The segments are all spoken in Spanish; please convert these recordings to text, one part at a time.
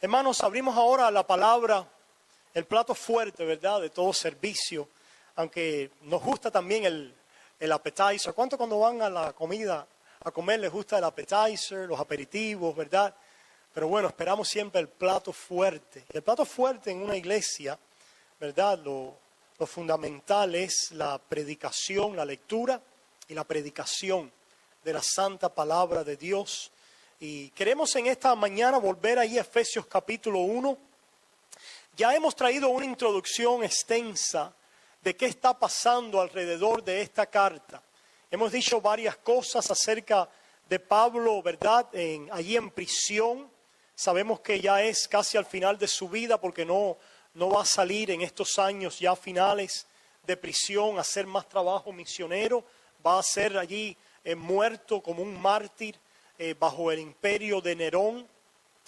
Hermanos, abrimos ahora la palabra, el plato fuerte, ¿verdad?, de todo servicio, aunque nos gusta también el appetizer. ¿Cuánto cuando van a la comida a comer les gusta el appetizer, los aperitivos, ¿verdad? Pero bueno, esperamos siempre el plato fuerte. El plato fuerte en una iglesia, ¿verdad?, lo fundamental es la predicación, la lectura y la predicación de la santa palabra de Dios. Y queremos en esta mañana volver ahí a Efesios capítulo 1. Ya hemos traído una introducción extensa de qué está pasando alrededor de esta carta. Hemos dicho varias cosas acerca de Pablo, ¿verdad?, allí en prisión. Sabemos que ya es casi al final de su vida porque no va a salir en estos años ya finales de prisión a hacer más trabajo misionero. Va a ser allí muerto como un mártir bajo el imperio de Nerón.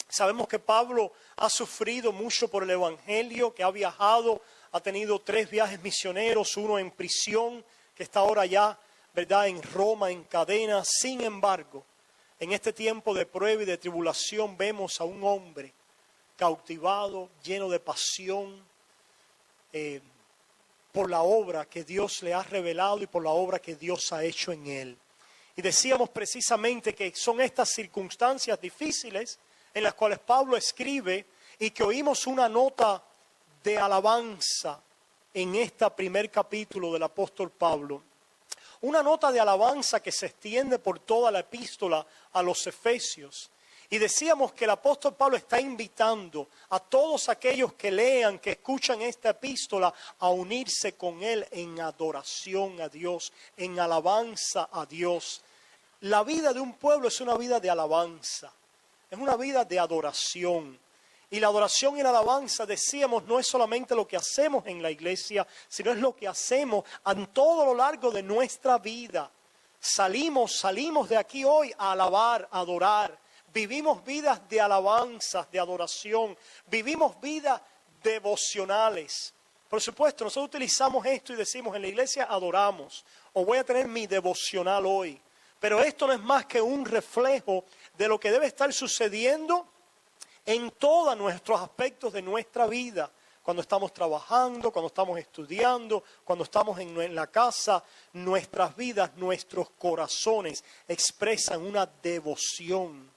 Sabemos que Pablo ha sufrido mucho por el evangelio, que ha viajado, ha tenido 3 viajes misioneros, uno en prisión, que está ahora ya, ¿verdad?, en Roma, en cadenas. Sin embargo, en este tiempo de prueba y de tribulación vemos a un hombre cautivado, lleno de pasión por la obra que Dios le ha revelado y por la obra que Dios ha hecho en él. Y decíamos precisamente que son estas circunstancias difíciles en las cuales Pablo escribe y que oímos una nota de alabanza en este primer capítulo del apóstol Pablo. Una nota de alabanza que se extiende por toda la epístola a los Efesios. Y decíamos que el apóstol Pablo está invitando a todos aquellos que lean, que escuchan esta epístola, a unirse con él en adoración a Dios, en alabanza a Dios. La vida de un pueblo es una vida de alabanza, es una vida de adoración. Y la adoración y la alabanza, decíamos, no es solamente lo que hacemos en la iglesia, sino es lo que hacemos a todo lo largo de nuestra vida. Salimos de aquí hoy a alabar, a adorar. Vivimos vidas de alabanza, de adoración. Vivimos vidas devocionales. Por supuesto, nosotros utilizamos esto y decimos en la iglesia adoramos. O voy a tener mi devocional hoy. Pero esto no es más que un reflejo de lo que debe estar sucediendo en todos nuestros aspectos de nuestra vida. Cuando estamos trabajando, cuando estamos estudiando, cuando estamos en la casa, nuestras vidas, nuestros corazones expresan una devoción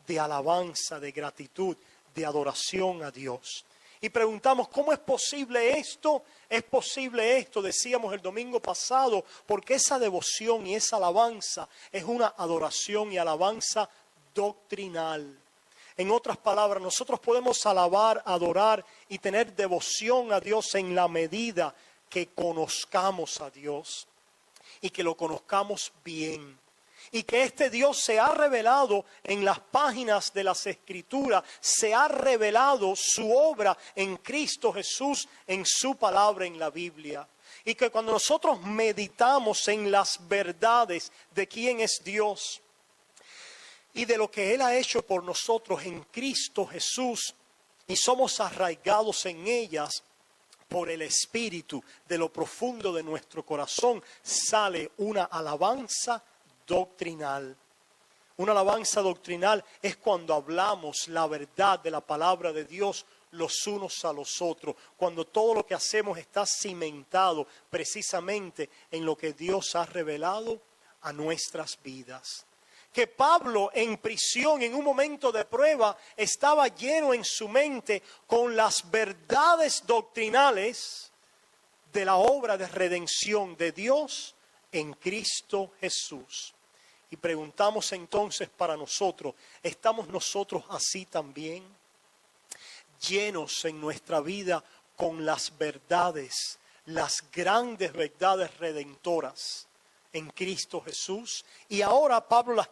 de alabanza, de gratitud, de adoración a Dios. Y preguntamos, ¿cómo es posible esto? Es posible esto, decíamos el domingo pasado, porque esa devoción y esa alabanza es una adoración y alabanza doctrinal. En otras palabras, nosotros podemos alabar, adorar y tener devoción a Dios en la medida que conozcamos a Dios y que lo conozcamos bien. Y que este Dios se ha revelado en las páginas de las Escrituras, se ha revelado su obra en Cristo Jesús, en su palabra en la Biblia. Y que cuando nosotros meditamos en las verdades de quién es Dios y de lo que Él ha hecho por nosotros en Cristo Jesús, y somos arraigados en ellas por el Espíritu, de lo profundo de nuestro corazón sale una alabanza doctrinal. Una alabanza doctrinal es cuando hablamos la verdad de la palabra de Dios los unos a los otros, cuando todo lo que hacemos está cimentado precisamente en lo que Dios ha revelado a nuestras vidas. Que Pablo en prisión, en un momento de prueba, estaba lleno en su mente con las verdades doctrinales de la obra de redención de Dios en Cristo Jesús. Y preguntamos entonces para nosotros, ¿estamos nosotros así también? Llenos en nuestra vida con las verdades, las grandes verdades redentoras en Cristo Jesús. Y ahora Pablo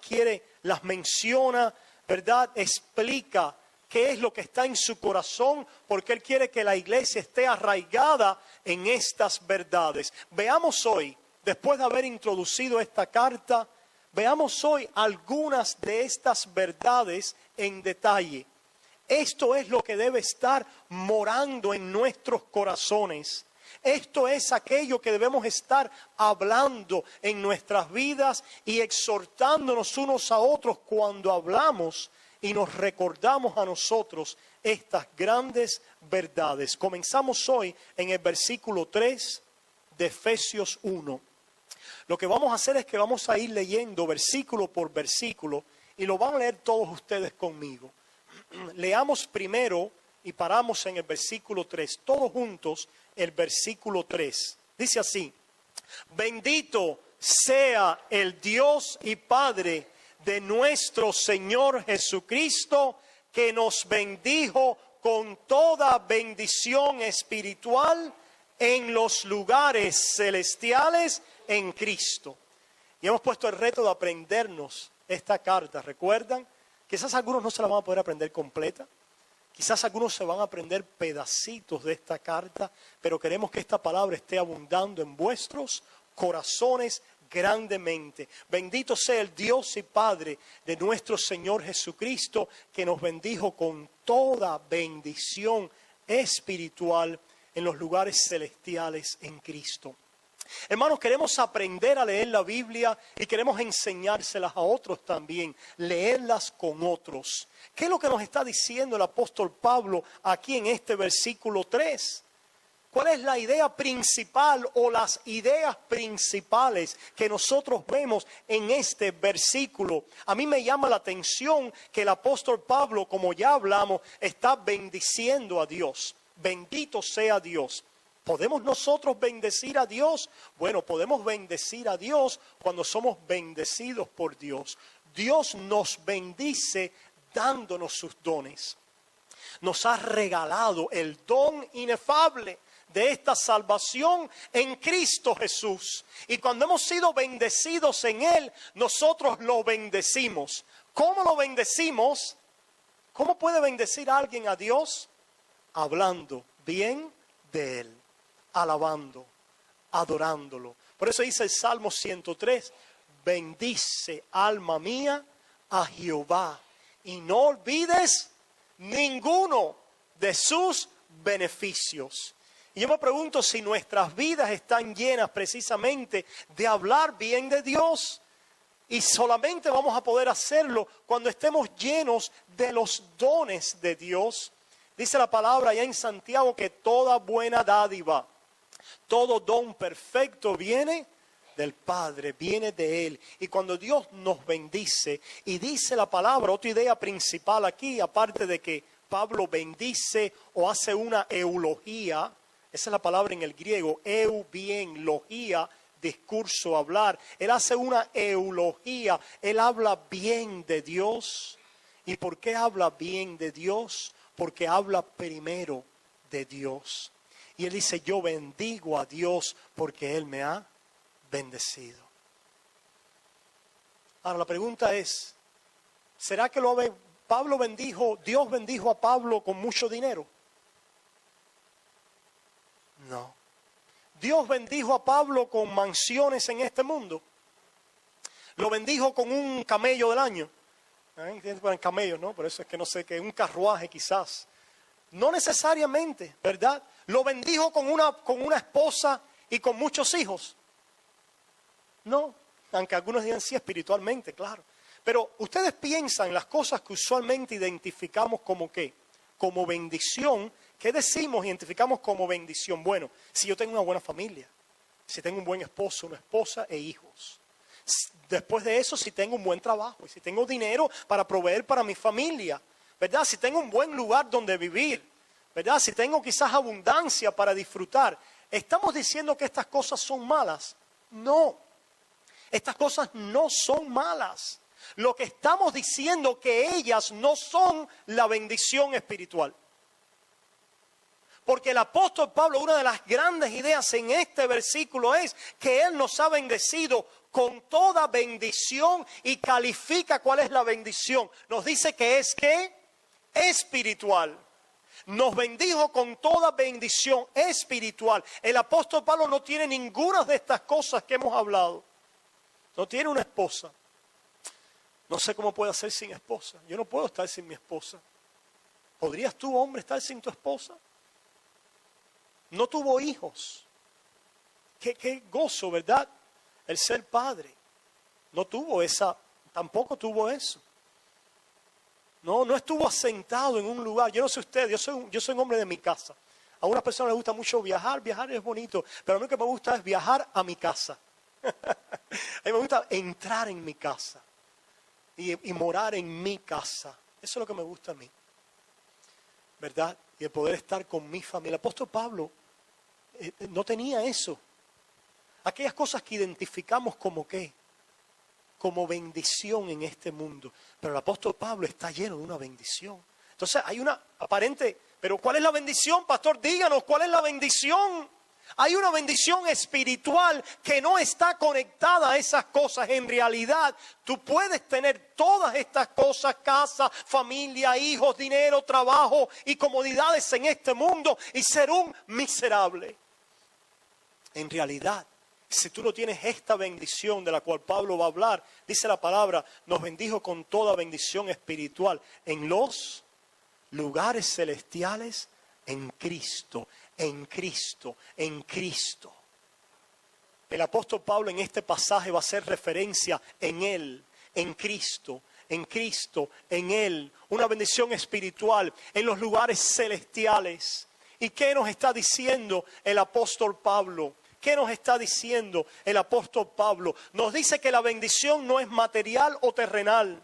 las menciona, ¿verdad? Explica qué es lo que está en su corazón, porque él quiere que la iglesia esté arraigada en estas verdades. Veamos hoy, después de haber introducido esta carta, veamos hoy algunas de estas verdades en detalle. Esto es lo que debe estar morando en nuestros corazones. Esto es aquello que debemos estar hablando en nuestras vidas y exhortándonos unos a otros cuando hablamos y nos recordamos a nosotros estas grandes verdades. Comenzamos hoy en el versículo 3 de Efesios 1. Lo que vamos a hacer es que vamos a ir leyendo versículo por versículo y lo van a leer todos ustedes conmigo. Leamos primero y paramos en el versículo 3, todos juntos el versículo 3. Dice así: bendito sea el Dios y Padre de nuestro Señor Jesucristo, que nos bendijo con toda bendición espiritual en los lugares celestiales en Cristo. Y hemos puesto el reto de aprendernos esta carta. ¿Recuerdan? Quizás algunos no se la van a poder aprender completa. Quizás algunos se van a aprender pedacitos de esta carta, pero queremos que esta palabra esté abundando en vuestros corazones grandemente. Bendito sea el Dios y Padre de nuestro Señor Jesucristo, que nos bendijo con toda bendición espiritual en los lugares celestiales en Cristo. Hermanos, queremos aprender a leer la Biblia y queremos enseñárselas a otros también, leerlas con otros. ¿Qué es lo que nos está diciendo el apóstol Pablo aquí en este versículo 3? ¿Cuál es la idea principal o las ideas principales que nosotros vemos en este versículo? A mí me llama la atención que el apóstol Pablo, como ya hablamos, está bendiciendo a Dios. Bendito sea Dios. ¿Podemos nosotros bendecir a Dios? Bueno, podemos bendecir a Dios cuando somos bendecidos por Dios. Dios nos bendice dándonos sus dones. Nos ha regalado el don inefable de esta salvación en Cristo Jesús. Y cuando hemos sido bendecidos en Él, nosotros lo bendecimos. ¿Cómo lo bendecimos? ¿Cómo puede bendecir a alguien a Dios? Hablando bien de Él, alabando, adorándolo. Por eso dice el Salmo 103, bendice alma mía a Jehová y no olvides ninguno de sus beneficios. Y yo me pregunto si nuestras vidas están llenas precisamente de hablar bien de Dios. Y solamente vamos a poder hacerlo cuando estemos llenos de los dones de Dios. Dice la palabra allá en Santiago que toda buena dádiva, todo don perfecto viene del Padre, viene de Él. Y cuando Dios nos bendice, y dice la palabra, otra idea principal aquí, aparte de que Pablo bendice o hace una eulogía, esa es la palabra en el griego, bien, logía, discurso, hablar. Él hace una eulogía, él habla bien de Dios. ¿Y por qué habla bien de Dios? Porque habla primero de Dios. Y él dice, yo bendigo a Dios porque Él me ha bendecido. Ahora la pregunta es, ¿será que Dios bendijo a Pablo con mucho dinero? No. Dios bendijo a Pablo con mansiones en este mundo. Lo bendijo con un camello del año. Ponen camellos, ¿no? Por eso es que no sé, que un carruaje quizás. No necesariamente, ¿verdad? Lo bendijo con una esposa y con muchos hijos. No, aunque algunos digan sí espiritualmente, claro. Pero ustedes piensan las cosas que usualmente identificamos como ¿qué? Como bendición. ¿Qué decimos, identificamos como bendición? Bueno, si yo tengo una buena familia, si tengo un buen esposo, una esposa e hijos. Después de eso, si tengo un buen trabajo y si tengo dinero para proveer para mi familia, ¿verdad? Si tengo un buen lugar donde vivir, ¿verdad? Si tengo quizás abundancia para disfrutar. ¿Estamos diciendo que estas cosas son malas? No, estas cosas no son malas. Lo que estamos diciendo es que ellas no son la bendición espiritual. Porque el apóstol Pablo, una de las grandes ideas en este versículo es que Él nos ha bendecido con toda bendición y califica cuál es la bendición. Nos dice que es ¿qué? Espiritual. Nos bendijo con toda bendición espiritual. El apóstol Pablo no tiene ninguna de estas cosas que hemos hablado. No tiene una esposa. No sé cómo puede ser sin esposa. Yo no puedo estar sin mi esposa. ¿Podrías tú, hombre, estar sin tu esposa? No tuvo hijos. Qué gozo, ¿verdad? El ser padre. No tuvo esa, tampoco tuvo eso. No estuvo asentado en un lugar. Yo no sé usted, yo soy un hombre de mi casa. A una persona le gusta mucho viajar es bonito, pero a mí lo que me gusta es viajar a mi casa. A mí me gusta entrar en mi casa y morar en mi casa. Eso es lo que me gusta a mí, ¿verdad? Y el poder estar con mi familia. El apóstol Pablo no tenía eso. Aquellas cosas que identificamos como ¿qué? Como bendición en este mundo. Pero el apóstol Pablo está lleno de una bendición. Entonces hay una aparente, pero ¿cuál es la bendición, pastor? Díganos, ¿cuál es la bendición? Hay una bendición espiritual que no está conectada a esas cosas. En realidad, tú puedes tener todas estas cosas, casa, familia, hijos, dinero, trabajo y comodidades en este mundo y ser un miserable. En realidad, si tú no tienes esta bendición de la cual Pablo va a hablar, dice la palabra, nos bendijo con toda bendición espiritual en los lugares celestiales en Cristo, en Cristo, en Cristo. El apóstol Pablo en este pasaje va a hacer referencia en Él, en Cristo, en Cristo, en Él. Una bendición espiritual en los lugares celestiales. ¿Y qué nos está diciendo el apóstol Pablo? ¿Qué nos está diciendo el apóstol Pablo? Nos dice que la bendición no es material o terrenal.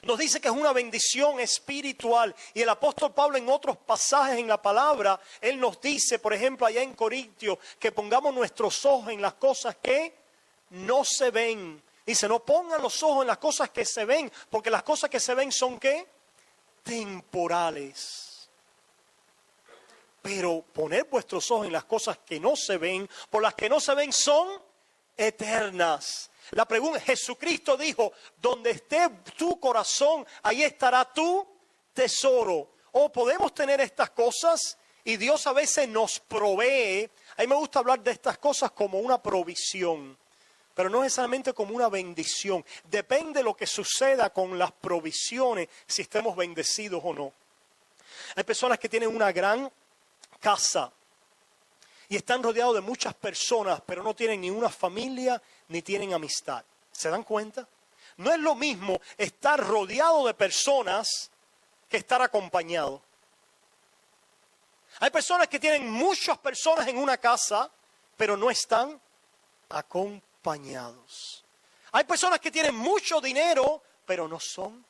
Nos dice que es una bendición espiritual. Y el apóstol Pablo en otros pasajes en la palabra, él nos dice, por ejemplo, allá en Corintios, que pongamos nuestros ojos en las cosas que no se ven. Dice, no pongan los ojos en las cosas que se ven, porque las cosas que se ven son ¿qué? Temporales. Pero poner vuestros ojos en las cosas que no se ven, por las que no se ven son eternas. La pregunta, Jesucristo dijo, donde esté tu corazón, ahí estará tu tesoro. O podemos tener estas cosas y Dios a veces nos provee. A mí me gusta hablar de estas cosas como una provisión, pero no necesariamente como una bendición. Depende de lo que suceda con las provisiones, si estemos bendecidos o no. Hay personas que tienen una gran casa y están rodeados de muchas personas, pero no tienen ni una familia ni tienen amistad. ¿Se dan cuenta? No es lo mismo estar rodeado de personas que estar acompañado. Hay personas que tienen muchas personas en una casa, pero no están acompañados. Hay personas que tienen mucho dinero, pero no son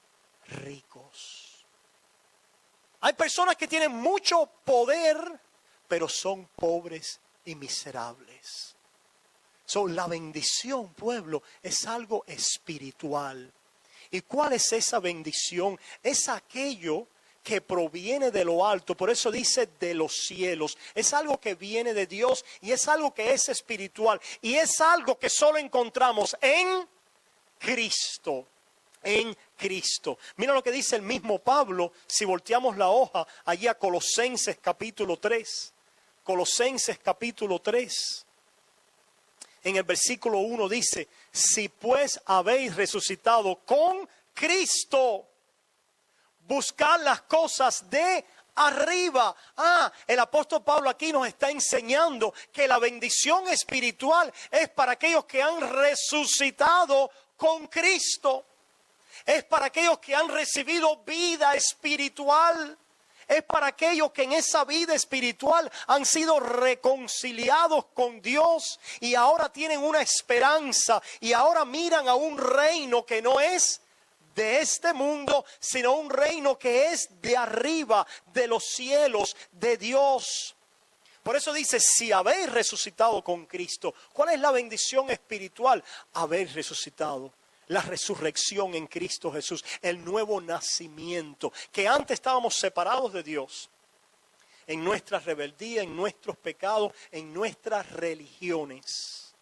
ricos. Hay personas que tienen mucho poder, pero son pobres y miserables. La bendición, pueblo, es algo espiritual. ¿Y cuál es esa bendición? Es aquello que proviene de lo alto. Por eso dice de los cielos. Es algo que viene de Dios y es algo que es espiritual. Y es algo que solo encontramos en Cristo. En Cristo. Mira lo que dice el mismo Pablo, si volteamos la hoja allí a Colosenses capítulo 3. Colosenses capítulo 3. En el versículo 1 dice, si pues habéis resucitado con Cristo, buscad las cosas de arriba. El apóstol Pablo aquí nos está enseñando que la bendición espiritual es para aquellos que han resucitado con Cristo. Es para aquellos que han recibido vida espiritual. Es para aquellos que en esa vida espiritual han sido reconciliados con Dios y ahora tienen una esperanza y ahora miran a un reino que no es de este mundo, sino un reino que es de arriba, de los cielos, de Dios. Por eso dice, si habéis resucitado con Cristo, ¿cuál es la bendición espiritual? Haber resucitado. La resurrección en Cristo Jesús, el nuevo nacimiento, que antes estábamos separados de Dios, en nuestra rebeldía, en nuestros pecados, en nuestras religiones.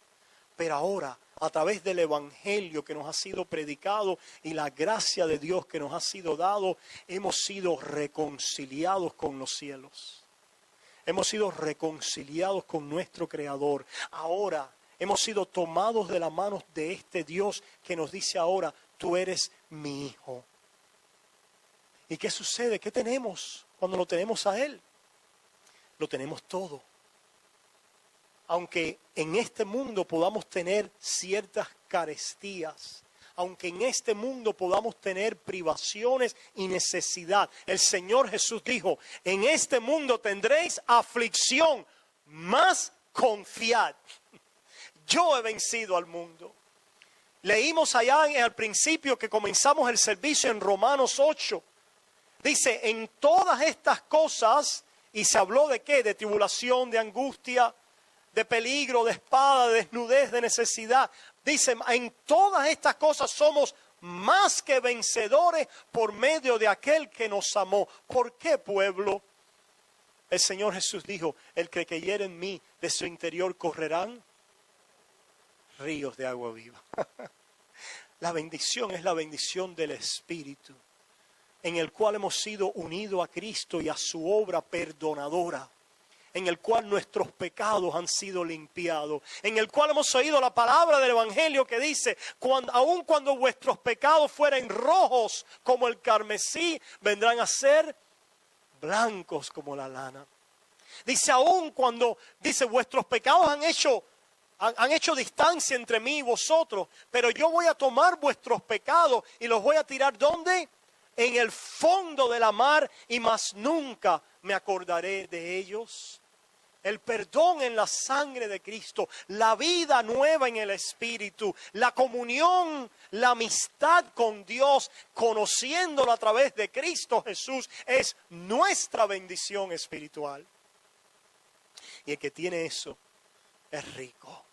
Pero ahora, a través del Evangelio que nos ha sido predicado y la gracia de Dios que nos ha sido dado, hemos sido reconciliados con los cielos. Hemos sido reconciliados con nuestro Creador. Ahora, hemos sido tomados de la mano de este Dios que nos dice ahora, tú eres mi hijo. ¿Y qué sucede? ¿Qué tenemos cuando lo tenemos a Él? Lo tenemos todo. Aunque en este mundo podamos tener ciertas carestías, aunque en este mundo podamos tener privaciones y necesidad. El Señor Jesús dijo, en este mundo tendréis aflicción, mas confiad. Yo he vencido al mundo. Leímos allá al principio que comenzamos el servicio en Romanos 8. Dice, en todas estas cosas, y se habló de qué, de tribulación, de angustia, de peligro, de espada, de desnudez, de necesidad. Dice, en todas estas cosas somos más que vencedores por medio de aquel que nos amó. ¿Por qué, pueblo? El Señor Jesús dijo, el que creyere en mí, de su interior correrán ríos de agua viva. La bendición es la bendición del Espíritu, en el cual hemos sido unidos a Cristo y a su obra perdonadora, en el cual nuestros pecados han sido limpiados, en el cual hemos oído la palabra del Evangelio que dice, aun cuando vuestros pecados fueren rojos como el carmesí, vendrán a ser blancos como la lana. Dice, aun cuando, dice, vuestros pecados han hecho distancia entre mí y vosotros, pero yo voy a tomar vuestros pecados y los voy a tirar, ¿dónde? En el fondo de la mar, y más nunca me acordaré de ellos. El perdón en la sangre de Cristo, la vida nueva en el Espíritu, la comunión, la amistad con Dios, conociéndolo a través de Cristo Jesús, es nuestra bendición espiritual. Y el que tiene eso es rico.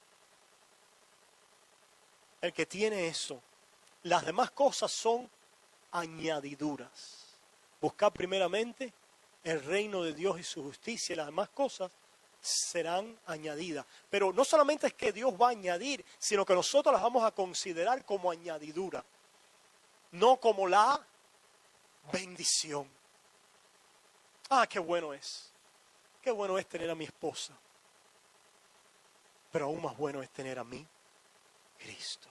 El que tiene eso, las demás cosas son añadiduras. Buscar primeramente el reino de Dios y su justicia, y las demás cosas serán añadidas. Pero no solamente es que Dios va a añadir, sino que nosotros las vamos a considerar como añadidura, no como la bendición. Ah, qué bueno es. Qué bueno es tener a mi esposa. Pero aún más bueno es tener a mí, Cristo.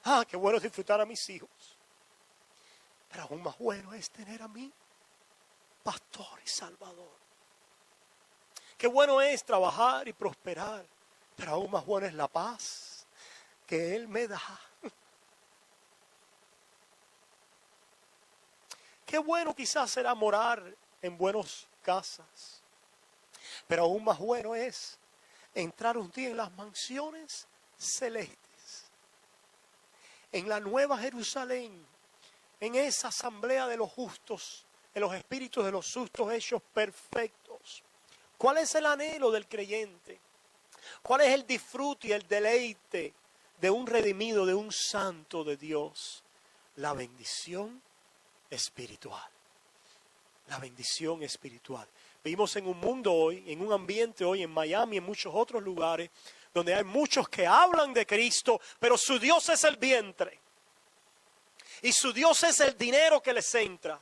Ah, qué bueno es disfrutar a mis hijos. Pero aún más bueno es tener a mí, Pastor y Salvador. Qué bueno es trabajar y prosperar. Pero aún más bueno es la paz que Él me da. Qué bueno quizás será morar en buenas casas. Pero aún más bueno es entrar un día en las mansiones celestes, en la nueva Jerusalén, en esa asamblea de los justos, en los espíritus de los justos hechos perfectos. ¿Cuál es el anhelo del creyente? ¿Cuál es el disfrute y el deleite de un redimido, de un santo de Dios? La bendición espiritual. La bendición espiritual. Vivimos en un mundo hoy, en un ambiente hoy en Miami, en muchos otros lugares, donde hay muchos que hablan de Cristo, pero su Dios es el vientre. Y su Dios es el dinero que les entra.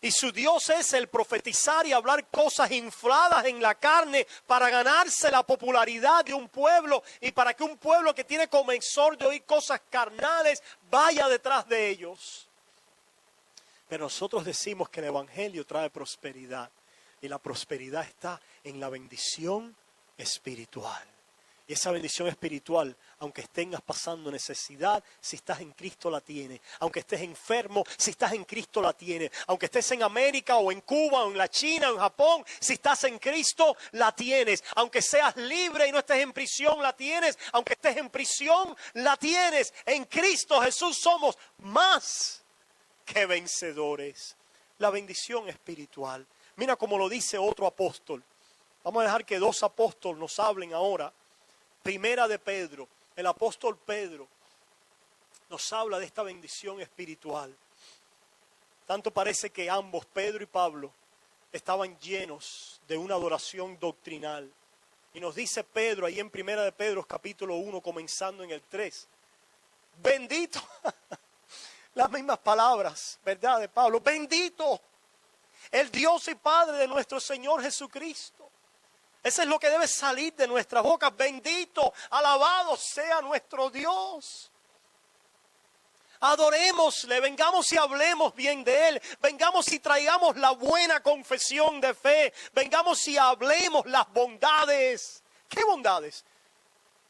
Y su Dios es el profetizar y hablar cosas infladas en la carne para ganarse la popularidad de un pueblo y para que un pueblo que tiene comenzor de oír cosas carnales vaya detrás de ellos. Pero nosotros decimos que el Evangelio trae prosperidad. Y la prosperidad está en la bendición espiritual. Y esa bendición espiritual, aunque estés pasando necesidad, si estás en Cristo la tienes. Aunque estés enfermo, si estás en Cristo la tienes. Aunque estés en América o en Cuba o en la China o en Japón, si estás en Cristo la tienes. Aunque seas libre y no estés en prisión, la tienes. Aunque estés en prisión, la tienes. En Cristo Jesús somos más que vencedores. La bendición espiritual. Mira cómo lo dice otro apóstol. Vamos a dejar que dos apóstoles nos hablen ahora. Primera de Pedro, el apóstol Pedro nos habla de esta bendición espiritual. Tanto parece que ambos, Pedro y Pablo, estaban llenos de una adoración doctrinal. Y nos dice Pedro, ahí en Primera de Pedro, capítulo 1, comenzando en el 3. Bendito, las mismas palabras, ¿verdad? De Pablo. Bendito el Dios y Padre de nuestro Señor Jesucristo. Eso es lo que debe salir de nuestras bocas. Bendito, alabado sea nuestro Dios. Adorémosle, vengamos y hablemos bien de Él. Vengamos y traigamos la buena confesión de fe. Vengamos y hablemos las bondades. ¿Qué bondades?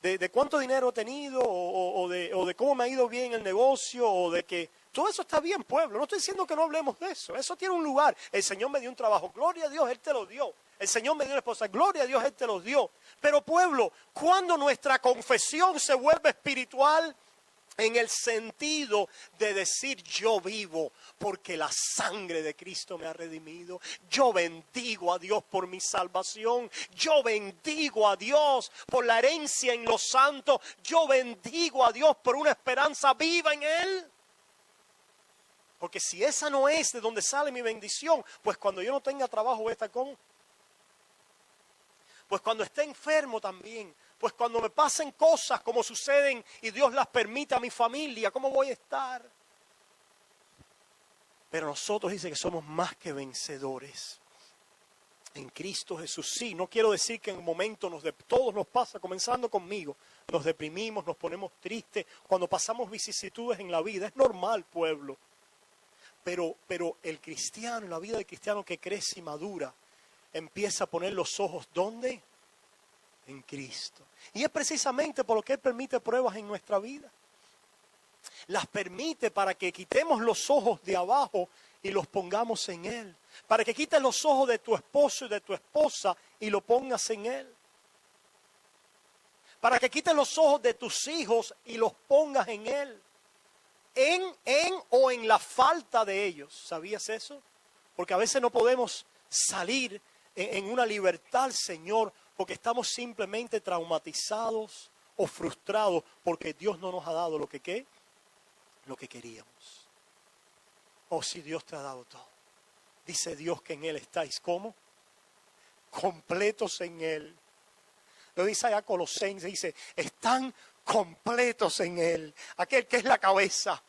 de cuánto dinero he tenido o de cómo me ha ido bien el negocio o de que todo eso está bien, pueblo. No estoy diciendo que no hablemos de eso. Eso tiene un lugar. El Señor me dio un trabajo. Gloria a Dios, Él te lo dio. El Señor me dio una esposa. Gloria a Dios, Él te lo dio. Pero pueblo, cuando nuestra confesión se vuelve espiritual, en el sentido de decir yo vivo porque la sangre de Cristo me ha redimido. Yo bendigo a Dios por mi salvación. Yo bendigo a Dios por la herencia en los santos. Yo bendigo a Dios por una esperanza viva en Él. Porque si esa no es de donde sale mi bendición, pues cuando yo no tenga trabajo voy a estar con. Pues cuando esté enfermo también. Pues cuando me pasen cosas como suceden y Dios las permite a mi familia, ¿cómo voy a estar? Pero nosotros dice que somos más que vencedores en Cristo Jesús. Sí, no quiero decir que en un momento todos nos pasa, comenzando conmigo, nos deprimimos, nos ponemos tristes, cuando pasamos vicisitudes en la vida. Es normal, pueblo. Pero el cristiano, la vida del cristiano que crece y madura, empieza a poner los ojos, ¿dónde? En Cristo. Y es precisamente por lo que Él permite pruebas en nuestra vida. Las permite para que quitemos los ojos de abajo y los pongamos en Él. Para que quites los ojos de tu esposo y de tu esposa y los pongas en Él. Para que quites los ojos de tus hijos y los pongas en Él. En la falta de ellos. ¿Sabías eso? Porque a veces no podemos salir en una libertad al Señor porque estamos simplemente traumatizados o frustrados porque Dios no nos ha dado lo que queríamos. Oh, si Dios te ha dado todo. Dice Dios que en Él estáis, ¿cómo? Completos en Él. Lo dice allá Colosenses, dice, están completos en Él. Aquel que es la cabeza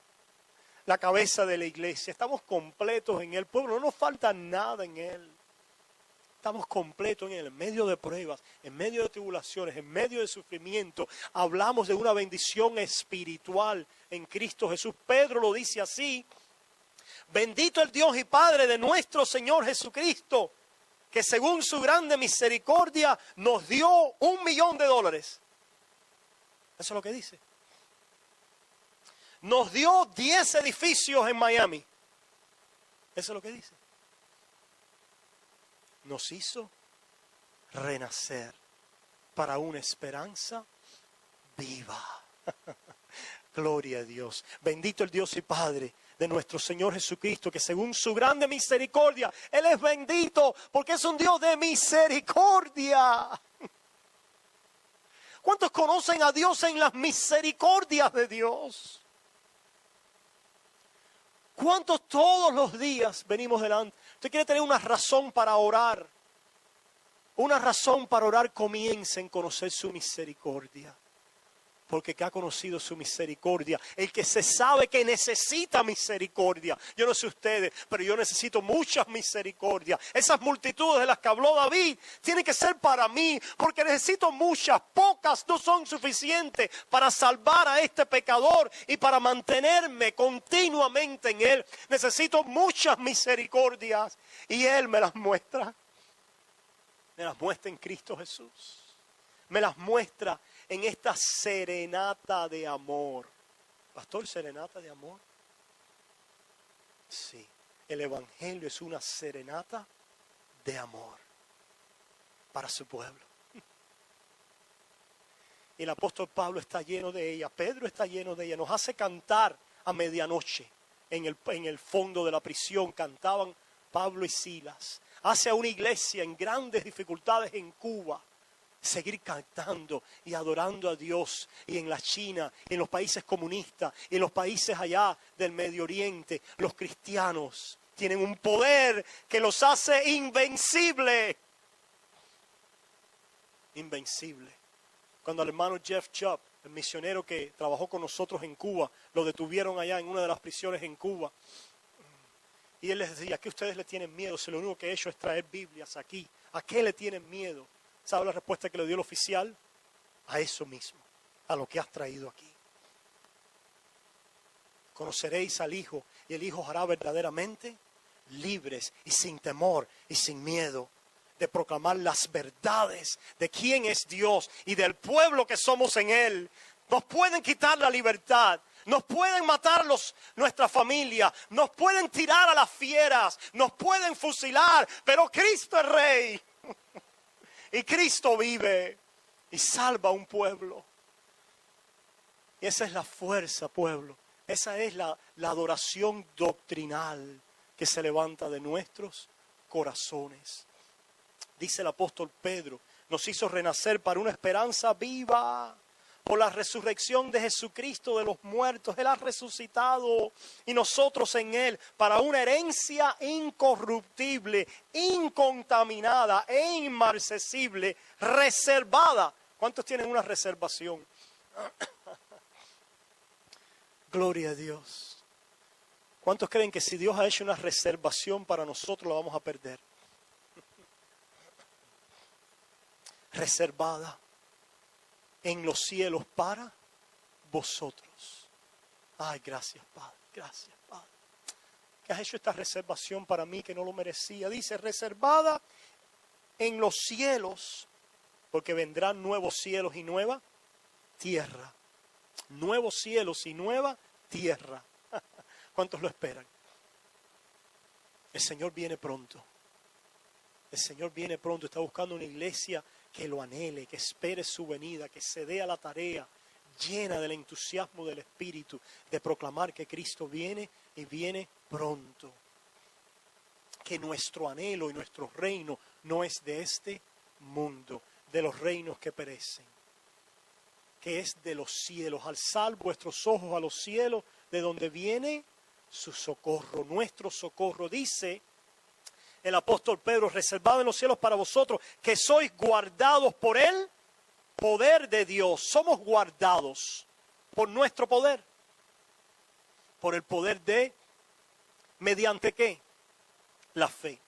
de la iglesia. Estamos completos en Él. Pueblo, no nos falta nada en Él. Estamos completos en Él, en medio de pruebas, en medio de tribulaciones, en medio de sufrimiento. Hablamos de una bendición espiritual en Cristo Jesús. Pedro lo dice así. Bendito el Dios y Padre de nuestro Señor Jesucristo, que según su grande misericordia nos dio $1,000,000. Eso es lo que dice. Nos dio 10 edificios en Miami. Eso es lo que dice. Nos hizo renacer para una esperanza viva. Gloria a Dios. Bendito el Dios y Padre de nuestro Señor Jesucristo, que según su grande misericordia, Él es bendito porque es un Dios de misericordia. ¿Cuántos conocen a Dios en las misericordias de Dios? ¿Cuántos todos los días venimos delante? Usted quiere tener una razón para orar. Una razón para orar comienza en conocer su misericordia. Porque que ha conocido su misericordia. El que se sabe que necesita misericordia. Yo no sé ustedes, pero yo necesito muchas misericordias. Esas multitudes de las que habló David tienen que ser para mí. Porque necesito muchas. Pocas no son suficientes para salvar a este pecador y para mantenerme continuamente en Él. Necesito muchas misericordias. Y Él me las muestra. Me las muestra en Cristo Jesús. Me las muestra en esta serenata de amor. Pastor, ¿serenata de amor? Sí, el Evangelio es una serenata de amor para su pueblo. Y el apóstol Pablo está lleno de ella, Pedro está lleno de ella. Nos hace cantar a medianoche en el fondo de la prisión. Cantaban Pablo y Silas. Hace a una iglesia en grandes dificultades en Cuba seguir cantando y adorando a Dios, y en la China, y en los países comunistas, y en los países allá del Medio Oriente. Los cristianos tienen un poder que los hace invencibles. Invencible. Cuando el hermano Jeff Chubb, el misionero que trabajó con nosotros en Cuba, lo detuvieron allá en una de las prisiones en Cuba. Y él les decía, ¿a qué ustedes le tienen miedo? Si lo único que he hecho es traer Biblias aquí. ¿A qué le tienen miedo? ¿Sabe la respuesta que le dio el oficial? A eso mismo, a lo que has traído aquí. Conoceréis al Hijo y el Hijo os hará verdaderamente libres y sin temor y sin miedo. de proclamar las verdades de quién es Dios y del pueblo que somos en Él. Nos pueden quitar la libertad, nos pueden matar nuestra familia, nos pueden tirar a las fieras, nos pueden fusilar, pero Cristo es Rey. Y Cristo vive y salva a un pueblo. Y esa es la fuerza, pueblo. Esa es la adoración doctrinal que se levanta de nuestros corazones. Dice el apóstol Pedro, nos hizo renacer para una esperanza viva por la resurrección de Jesucristo de los muertos. Él ha resucitado y nosotros en Él para una herencia incorruptible, incontaminada e inmarcesible, reservada. ¿Cuántos tienen una reservación? Gloria a Dios. ¿Cuántos creen que si Dios ha hecho una reservación para nosotros la vamos a perder? Reservada en los cielos para vosotros. Ay, gracias, Padre. Gracias, Padre. Que has hecho esta reservación para mí que no lo merecía. Dice, reservada en los cielos, porque vendrán nuevos cielos y nueva tierra. Nuevos cielos y nueva tierra. ¿Cuántos lo esperan? El Señor viene pronto. El Señor viene pronto. Está buscando una iglesia que lo anhele, que espere su venida, que se dé a la tarea llena del entusiasmo del Espíritu de proclamar que Cristo viene y viene pronto. Que nuestro anhelo y nuestro reino no es de este mundo, de los reinos que perecen, que es de los cielos. Alzad vuestros ojos a los cielos, de donde viene su socorro, nuestro socorro. Dice el apóstol Pedro, reservado en los cielos para vosotros, que sois guardados por el poder de Dios. Somos guardados por nuestro poder. Por el poder de, ¿mediante qué? La fe.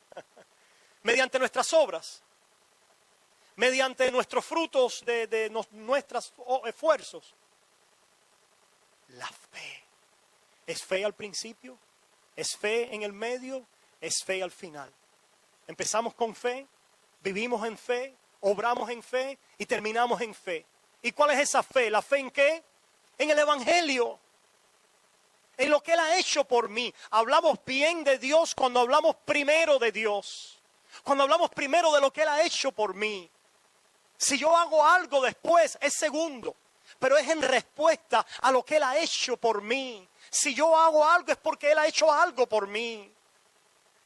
Mediante nuestras obras. Mediante nuestros frutos de nuestros esfuerzos. La fe. ¿Es fe al principio? ¿Es fe en el medio? ¿Es fe al final? Empezamos con fe, vivimos en fe, obramos en fe y terminamos en fe. ¿Y cuál es esa fe? ¿La fe en qué? En el Evangelio. En lo que Él ha hecho por mí. Hablamos bien de Dios cuando hablamos primero de Dios. Cuando hablamos primero de lo que Él ha hecho por mí. Si yo hago algo después, es segundo. Pero es en respuesta a lo que Él ha hecho por mí. Si yo hago algo es porque Él ha hecho algo por mí.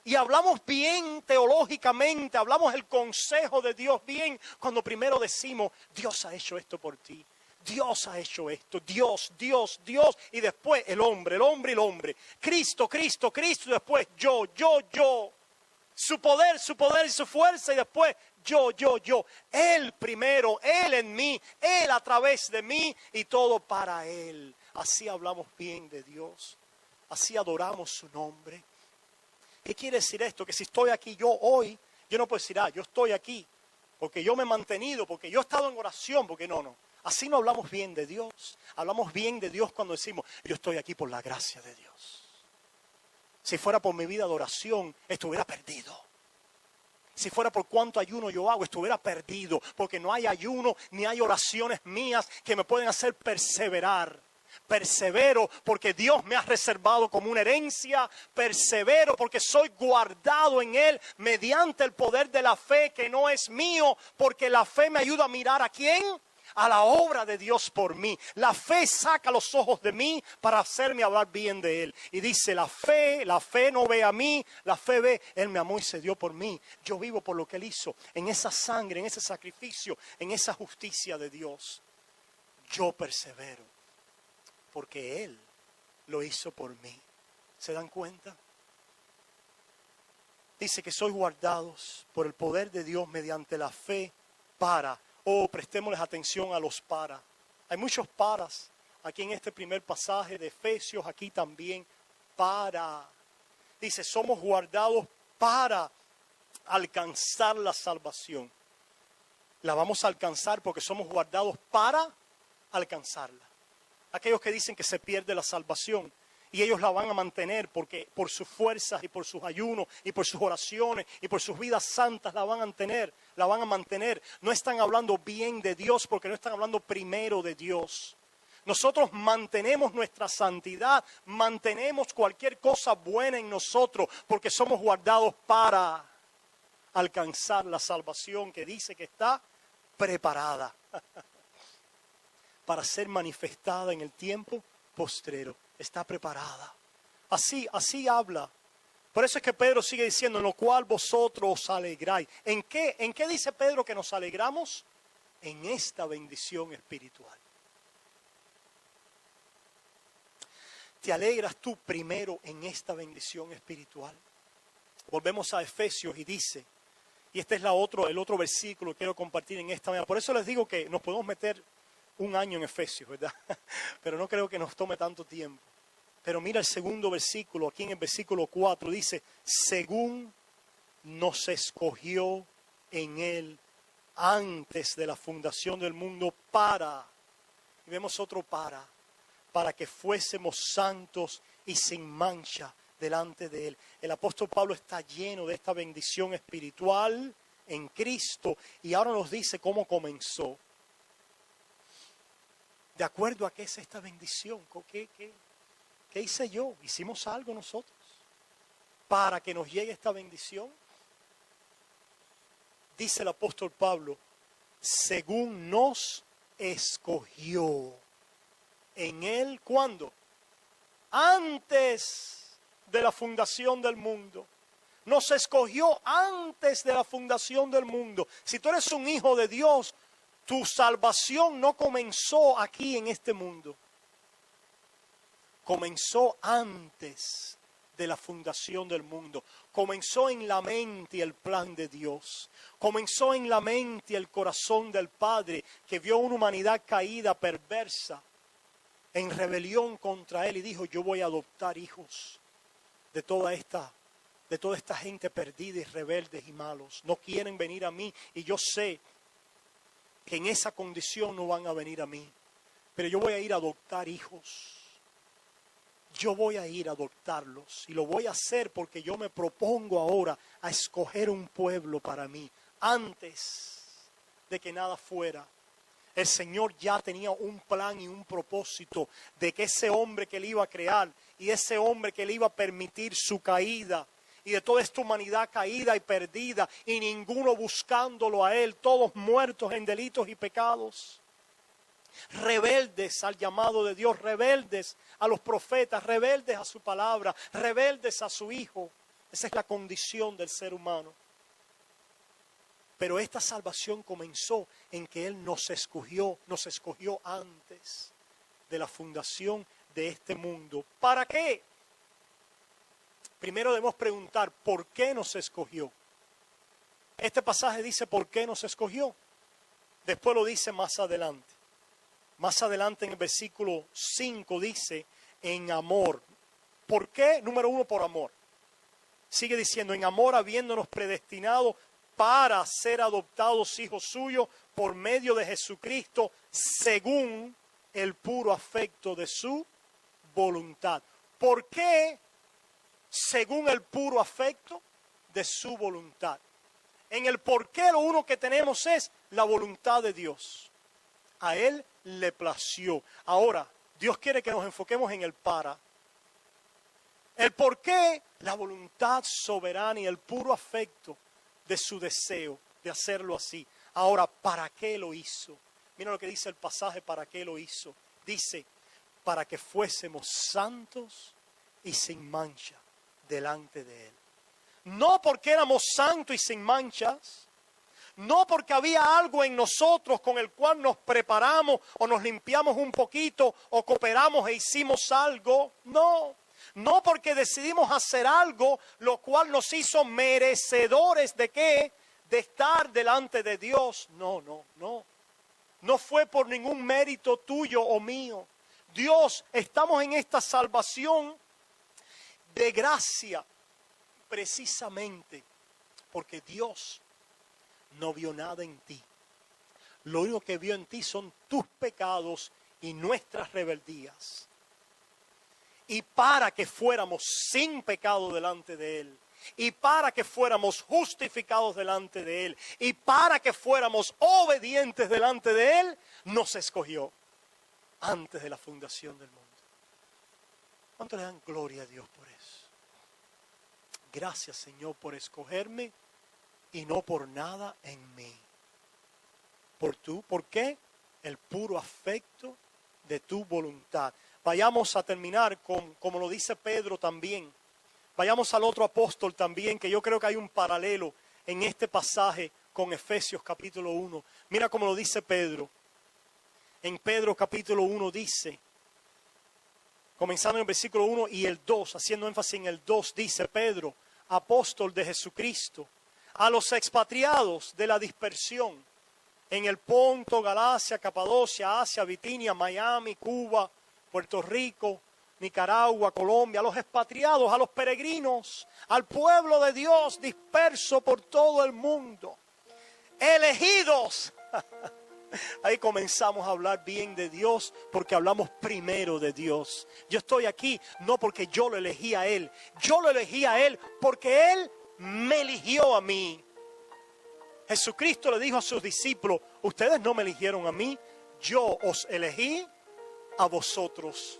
Y hablamos bien teológicamente, hablamos el consejo de Dios bien, cuando primero decimos, Dios ha hecho esto por ti. Dios ha hecho esto, Dios, Dios, Dios. Y después el hombre y el hombre. Cristo, Cristo, Cristo. Y después yo. Su poder y su fuerza. Y después yo. Él primero, Él en mí, Él a través de mí y todo para Él. Así hablamos bien de Dios. Así adoramos su nombre. ¿Qué quiere decir esto? Que si estoy aquí yo hoy, yo no puedo decir, yo estoy aquí porque yo me he mantenido, porque yo he estado en oración, porque no. Así no hablamos bien de Dios. Hablamos bien de Dios cuando decimos, yo estoy aquí por la gracia de Dios. Si fuera por mi vida de oración, estuviera perdido. Si fuera por cuánto ayuno yo hago, estuviera perdido, porque no hay ayuno ni hay oraciones mías que me pueden hacer perseverar. Persevero porque Dios me ha reservado como una herencia. Persevero porque soy guardado en Él mediante el poder de la fe que no es mío. Porque la fe me ayuda a mirar ¿a quién? A la obra de Dios por mí. La fe saca los ojos de mí para hacerme hablar bien de Él. Y dice la fe no ve a mí, la fe ve, Él me amó y se dio por mí. Yo vivo por lo que Él hizo, en esa sangre, en ese sacrificio, en esa justicia de Dios. Yo persevero. Porque Él lo hizo por mí. ¿Se dan cuenta? Dice que sois guardados por el poder de Dios mediante la fe para. Prestémosles atención a los para. Hay muchos paras aquí en este primer pasaje de Efesios, aquí también. Para. Dice, somos guardados para alcanzar la salvación. La vamos a alcanzar porque somos guardados para alcanzarla. Aquellos que dicen que se pierde la salvación Y ellos la van a mantener porque por sus fuerzas y por sus ayunos y por sus oraciones y por sus vidas santas la van a mantener. No están hablando bien de Dios porque no están hablando primero de Dios. Nosotros mantenemos nuestra santidad, mantenemos cualquier cosa buena en nosotros porque somos guardados para alcanzar la salvación que dice que está preparada para ser manifestada en el tiempo postrero. Está preparada. Así habla. Por eso es que Pedro sigue diciendo, en lo cual vosotros os alegráis. ¿En qué dice Pedro que nos alegramos? En esta bendición espiritual. ¿Te alegras tú primero en esta bendición espiritual? Volvemos a Efesios y dice, y este es el otro versículo que quiero compartir en esta mañana. Por eso les digo que nos podemos meter un año en Efesios, ¿verdad? Pero no creo que nos tome tanto tiempo. Pero mira el segundo versículo, aquí en el versículo 4, dice, según nos escogió en Él antes de la fundación del mundo y vemos otro para que fuésemos santos y sin mancha delante de Él. El apóstol Pablo está lleno de esta bendición espiritual en Cristo y ahora nos dice cómo comenzó. ¿De acuerdo a qué es esta bendición? ¿Qué hice yo? ¿Hicimos algo nosotros para que nos llegue esta bendición? Dice el apóstol Pablo, según nos escogió en Él, ¿cuándo? Antes de la fundación del mundo. Nos escogió antes de la fundación del mundo. Si tú eres un hijo de Dios, tu salvación no comenzó aquí en este mundo. Comenzó antes de la fundación del mundo. Comenzó en la mente y el plan de Dios. Comenzó en la mente y el corazón del Padre que vio una humanidad caída, perversa, en rebelión contra Él y dijo, yo voy a adoptar hijos de toda esta gente perdida y rebeldes y malos. No quieren venir a mí y yo sé que en esa condición no van a venir a mí. Pero yo voy a ir a adoptar hijos. Yo voy a ir a adoptarlos. Y lo voy a hacer porque yo me propongo ahora a escoger un pueblo para mí. Antes de que nada fuera, el Señor ya tenía un plan y un propósito de que ese hombre que Él iba a crear y ese hombre que le iba a permitir su caída, y de toda esta humanidad caída y perdida, y ninguno buscándolo a Él, todos muertos en delitos y pecados, rebeldes al llamado de Dios, rebeldes a los profetas, rebeldes a su palabra, rebeldes a su Hijo. Esa es la condición del ser humano. Pero esta salvación comenzó en que Él nos escogió antes de la fundación de este mundo. ¿Para qué? Primero debemos preguntar, ¿por qué nos escogió? Este pasaje dice, ¿por qué nos escogió? Después lo dice más adelante. Más adelante en el versículo 5 dice, en amor. ¿Por qué? Número 1, por amor. Sigue diciendo, en amor habiéndonos predestinado para ser adoptados hijos suyos por medio de Jesucristo, según el puro afecto de su voluntad. ¿Por qué? Según el puro afecto de su voluntad. En el por qué lo único que tenemos es la voluntad de Dios. A Él le plació. Ahora, Dios quiere que nos enfoquemos en el para. El por qué, la voluntad soberana y el puro afecto de su deseo de hacerlo así. Ahora, ¿para qué lo hizo? Mira lo que dice el pasaje, ¿para qué lo hizo? Dice, para que fuésemos santos y sin mancha delante de Él. No porque éramos santos y sin manchas, no porque había algo en nosotros con el cual nos preparamos o nos limpiamos un poquito o cooperamos e hicimos algo, no. No porque decidimos hacer algo lo cual nos hizo merecedores de ¿qué? De estar delante de Dios. No. No fue por ningún mérito tuyo o mío. Dios, estamos en esta salvación de gracia precisamente porque Dios no vio nada en ti. Lo único que vio en ti son tus pecados y nuestras rebeldías. y para que fuéramos sin pecado delante de Él, y para que fuéramos justificados delante de Él, y para que fuéramos obedientes delante de Él, nos escogió antes de la fundación del mundo. ¿Cuánto le dan gloria a Dios por eso? Gracias, Señor, por escogerme y no por nada en mí. ¿Por qué? El puro afecto de tu voluntad. Vayamos a terminar como lo dice Pedro también. Vayamos al otro apóstol también, que yo creo que hay un paralelo en este pasaje con Efesios capítulo 1. Mira cómo lo dice Pedro. En Pedro capítulo 1 dice, comenzando en el versículo 1 y el 2, haciendo énfasis en el 2, dice Pedro, apóstol de Jesucristo, a los expatriados de la dispersión en el Ponto, Galacia, Capadocia, Asia, Bitinia, Miami, Cuba, Puerto Rico, Nicaragua, Colombia, a los expatriados, a los peregrinos, al pueblo de Dios disperso por todo el mundo, elegidos. Ahí comenzamos a hablar bien de Dios porque hablamos primero de Dios. Yo estoy aquí no porque yo lo elegí a Él. Yo lo elegí a Él porque Él me eligió a mí. Jesucristo le dijo a sus discípulos, ustedes no me eligieron a mí, yo os elegí a vosotros.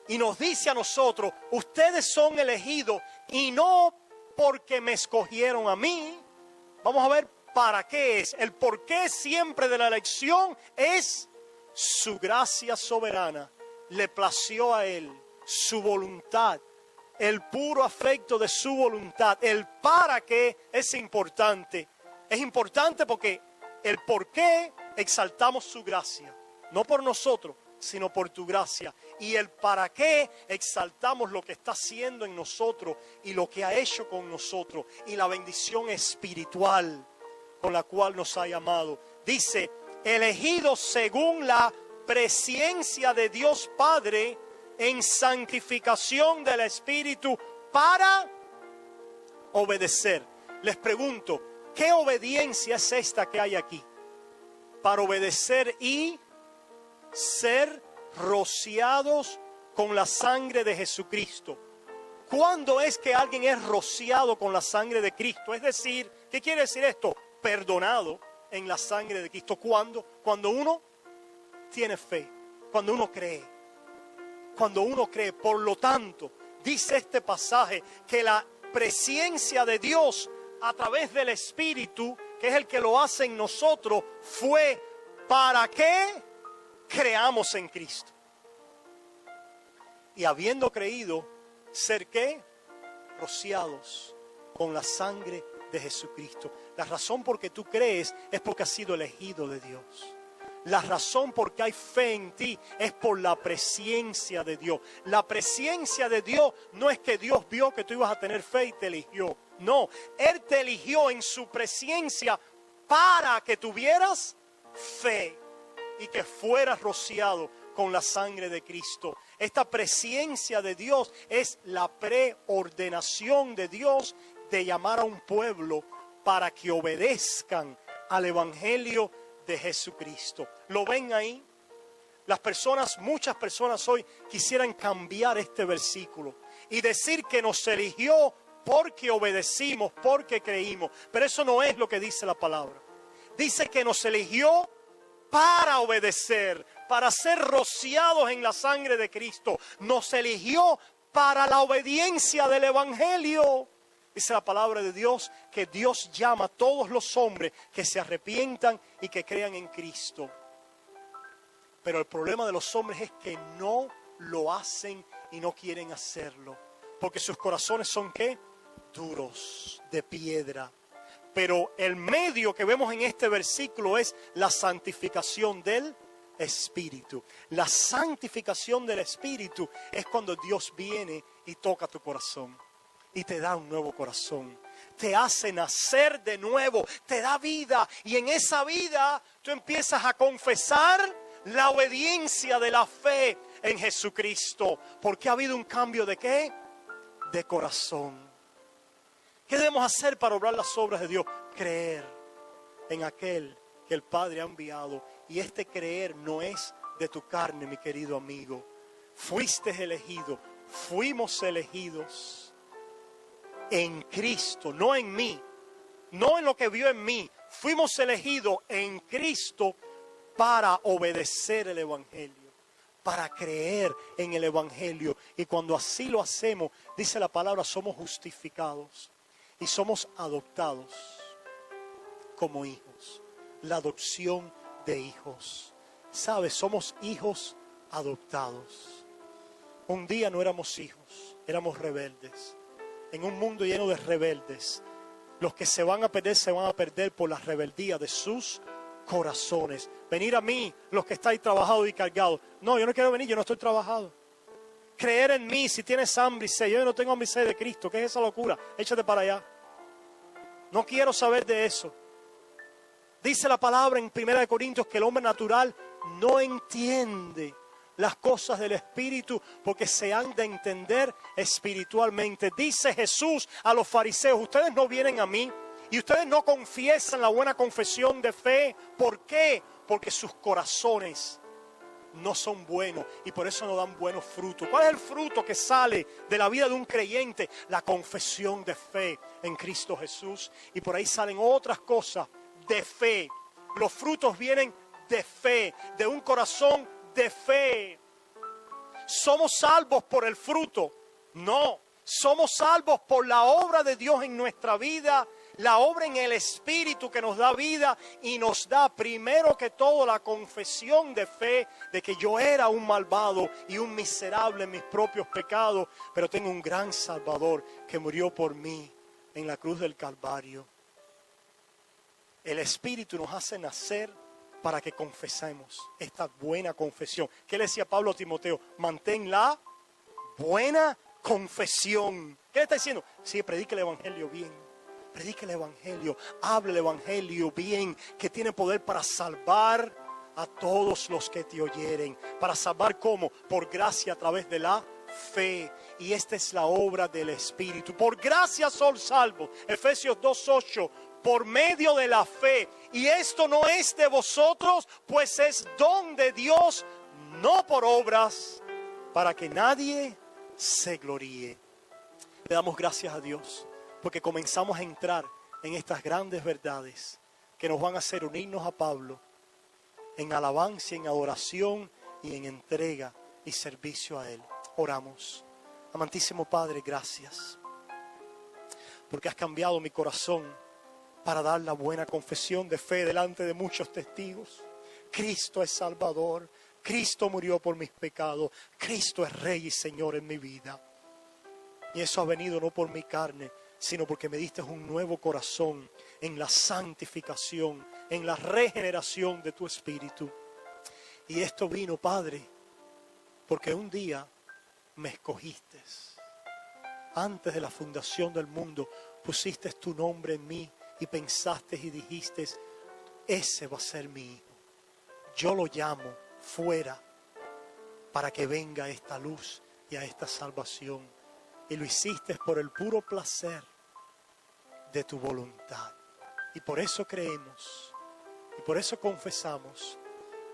Y nos dice a nosotros, ustedes son elegidos y no porque me escogieron a mí. Vamos a ver para qué es. El porqué siempre de la elección es su gracia soberana. Le plació a Él, su voluntad, el puro afecto de su voluntad. El para qué es importante. Es importante porque el por qué exaltamos su gracia. No por nosotros, sino por tu gracia. Y el para qué exaltamos lo que está haciendo en nosotros y lo que ha hecho con nosotros. Y la bendición espiritual con la cual nos ha llamado. Dice, elegidos según la presciencia de Dios Padre en santificación del Espíritu para obedecer. Les pregunto, ¿qué obediencia es esta que hay aquí? Para obedecer y ser rociados con la sangre de Jesucristo. ¿Cuándo es que alguien es rociado con la sangre de Cristo? Es decir, ¿qué quiere decir esto? Perdonado en la sangre de Cristo. ¿Cuándo? Cuando uno tiene fe, cuando uno cree. Cuando uno cree. Por lo tanto, dice este pasaje que la presencia de Dios a través del Espíritu, que es el que lo hace en nosotros, fue para que creamos en Cristo. Y habiendo creído, ser ¿qué? Rociados con la sangre de Jesucristo. La razón por que tú crees es porque has sido elegido de Dios. La razón por que hay fe en ti es por la presencia de Dios. La presencia de Dios no es que Dios vio que tú ibas a tener fe y te eligió. No, Él te eligió en su presencia para que tuvieras fe y que fueras rociado con la sangre de Cristo. Esta presencia de Dios es la preordenación de Dios de llamar a un pueblo para que obedezcan al Evangelio de Jesucristo. ¿Lo ven ahí? Muchas personas hoy quisieran cambiar este versículo y decir que nos eligió porque obedecimos, porque creímos. Pero eso no es lo que dice la palabra. Dice que nos eligió para obedecer, para ser rociados en la sangre de Cristo. Nos eligió para la obediencia del Evangelio. Dice la palabra de Dios que Dios llama a todos los hombres que se arrepientan y que crean en Cristo. Pero el problema de los hombres es que no lo hacen y no quieren hacerlo. Porque sus corazones son ¿qué? Duros, de piedra. Pero el medio que vemos en este versículo es la santificación del Espíritu. La santificación del Espíritu es cuando Dios viene y toca tu corazón y te da un nuevo corazón. Te hace nacer de nuevo, te da vida y en esa vida tú empiezas a confesar la obediencia de la fe en Jesucristo. Porque ha habido un cambio ¿de qué? De corazón. ¿Qué debemos hacer para obrar las obras de Dios? Creer en aquel que el Padre ha enviado. Y este creer no es de tu carne, mi querido amigo. fuiste elegido, fuimos elegidos en Cristo, no en mí, no en lo que vio en mí. Fuimos elegidos en Cristo para obedecer el Evangelio, para creer en el Evangelio. Y cuando así lo hacemos, dice la palabra, somos justificados y somos adoptados como hijos. La adopción de hijos. ¿Sabes? Somos hijos adoptados. Un día no éramos hijos, éramos rebeldes. En un mundo lleno de rebeldes, los que se van a perder por la rebeldía de sus corazones. Venir a mí, los que estáis trabajados y cargados. No, yo no quiero venir, yo no estoy trabajado. Creer en mí, si tienes hambre y sed. Yo no tengo hambre y sed de Cristo. ¿Qué es esa locura? Échate para allá. No quiero saber de eso. Dice la palabra en 1 Corintios que el hombre natural no entiende las cosas del Espíritu porque se han de entender espiritualmente. Dice Jesús a los fariseos, ustedes no vienen a mí y ustedes no confiesan la buena confesión de fe. ¿Por qué? Porque sus corazones no son buenos y por eso no dan buenos frutos. ¿Cuál es el fruto que sale de la vida de un creyente? La confesión de fe en Cristo Jesús. Y por ahí salen otras cosas de fe. Los frutos vienen de fe, de un corazón de fe. ¿Somos salvos por el fruto? No, somos salvos por la obra de Dios en nuestra vida, la obra en el Espíritu que nos da vida y nos da primero que todo la confesión de fe de que yo era un malvado y un miserable en mis propios pecados, pero tengo un gran Salvador que murió por mí en la cruz del Calvario. El Espíritu nos hace nacer para que confesemos esta buena confesión. ¿Qué le decía Pablo a Timoteo? Mantén la buena confesión. ¿Qué le está diciendo? Sí, predique el Evangelio bien. Predique el Evangelio. Hable el Evangelio bien, que tiene poder para salvar a todos los que te oyeren. ¿Para salvar cómo? Por gracia a través de la fe. Y esta es la obra del Espíritu. Por gracia son salvos. Efesios 2:8. Por medio de la fe. Y esto no es de vosotros, pues es don de Dios, no por obras, para que nadie se gloríe. Le damos gracias a Dios, porque comenzamos a entrar en estas grandes verdades que nos van a hacer unirnos a Pablo en alabanza, en adoración y en entrega y servicio a Él. Oramos. Amantísimo Padre, gracias, porque has cambiado mi corazón para dar la buena confesión de fe delante de muchos testigos. Cristo es Salvador, Cristo murió por mis pecados, Cristo es Rey y Señor en mi vida. Y eso ha venido no por mi carne, sino porque me diste un nuevo corazón en la santificación, en la regeneración de tu Espíritu. Y esto vino, Padre, porque un día me escogiste. Antes de la fundación del mundo, pusiste tu nombre en mí. Y pensaste y dijiste, ese va a ser mi hijo. Yo lo llamo fuera para que venga a esta luz y a esta salvación. Y lo hiciste por el puro placer de tu voluntad. Y por eso creemos, y por eso confesamos,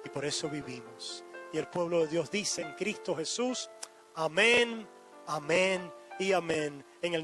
y por eso vivimos. Y el pueblo de Dios dice en Cristo Jesús, amén, amén y amén. En el